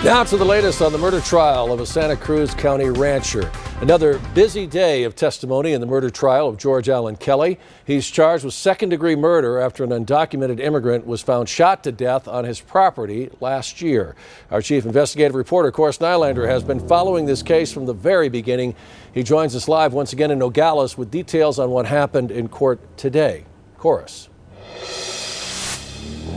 Now to the latest on the murder trial of a Santa Cruz County rancher. Another busy day of testimony in the murder trial of George Allen Kelly. He's charged with second-degree murder after an undocumented immigrant was found shot to death on his property last year. Our chief investigative reporter, Corius Nylander, has been following this case from the very beginning. He joins us live once again in Nogales with details on what happened in court today. Corius.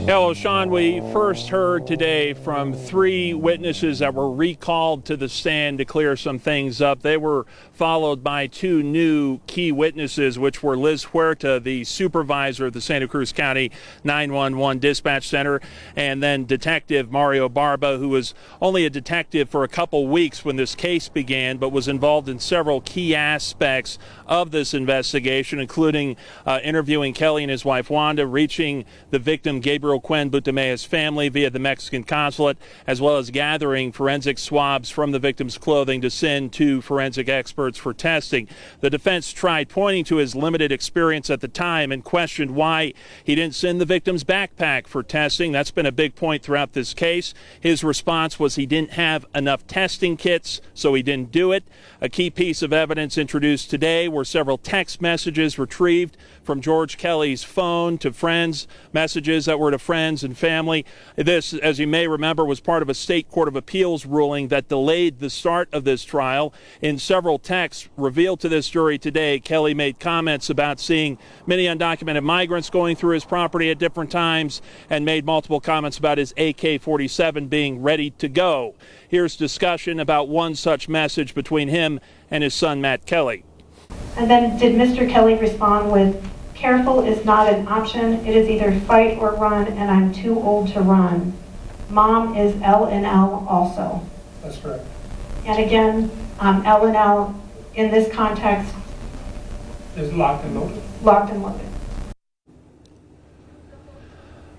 Hello, Sean. We first heard today from 3 witnesses that were recalled to the stand to clear some things up. They were followed by 2 new key witnesses, which were Liz Huerta, the supervisor of the Santa Cruz County 911 Dispatch Center, and then Detective Mario Barba, who was only a detective for a couple weeks when this case began, but was involved in several key aspects of this investigation, including interviewing Kelly and his wife Wanda, reaching the victim Gabriel Quinn Butamea's family via the Mexican consulate, as well as gathering forensic swabs from the victim's clothing to send to forensic experts for testing. The defense tried pointing to his limited experience at the time and questioned why he didn't send the victim's backpack for testing. That's been a big point throughout this case. His response was he didn't have enough testing kits, so he didn't do it. A key piece of evidence introduced today were several text messages retrieved from George Kelly's phone to friends, messages that were to friends and family. This, as you may remember, was part of a state court of appeals ruling that delayed the start of this trial. In several texts revealed to this jury today, Kelly made comments about seeing many undocumented migrants going through his property at different times and made multiple comments about his AK-47 being ready to go. Here's discussion about one such message between him and his son, Matt Kelly. And then did Mr. Kelly respond with, "Careful is not an option. It is either fight or run, and I'm too old to run. Mom is L&L also." That's correct. And again, L&L in this context Is locked and loaded. Locked and loaded.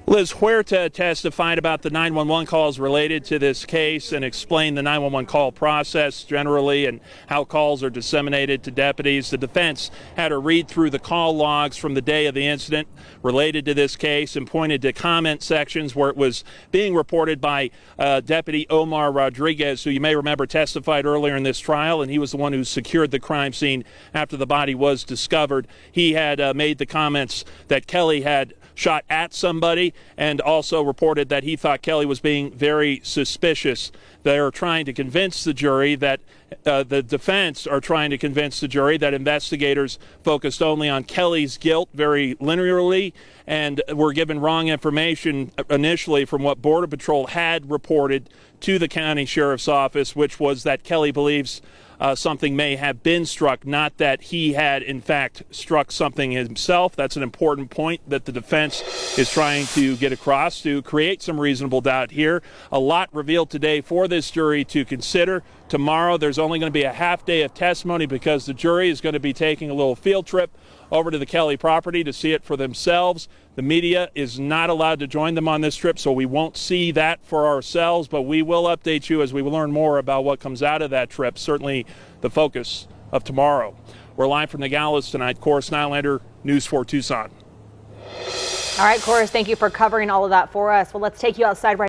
Liz Huerta testified about the 911 calls related to this case and explained the 911 call process generally and how calls are disseminated to deputies. The defense had her read through the call logs from the day of the incident related to this case and pointed to comment sections where it was being reported by Deputy Omar Rodriguez, who you may remember testified earlier in this trial, and he was the one who secured the crime scene after the body was discovered. He had made the comments that Kelly had shot at somebody and also reported that he thought Kelly was being very suspicious. They're trying to convince the jury that the defense are trying to convince the jury that investigators focused only on Kelly's guilt very linearly and were given wrong information initially from what Border Patrol had reported to the county sheriff's office, which was that Kelly believes something may have been struck, not that he had in fact struck something himself. That's an important point that the defense is trying to get across to create some reasonable doubt here. A lot revealed today for this jury to consider. Tomorrow there's only going to be a half day of testimony because the jury is going to be taking a little field trip over to the Kelly property to see it for themselves. The media is not allowed to join them on this trip, so we won't see that for ourselves, but we will update you as we learn more about what comes out of that trip, certainly the focus of tomorrow. We're live from Nogales tonight. Corius Nylander, News 4 Tucson. All right, Corius, thank you for covering all of that for us. Well, let's take you outside right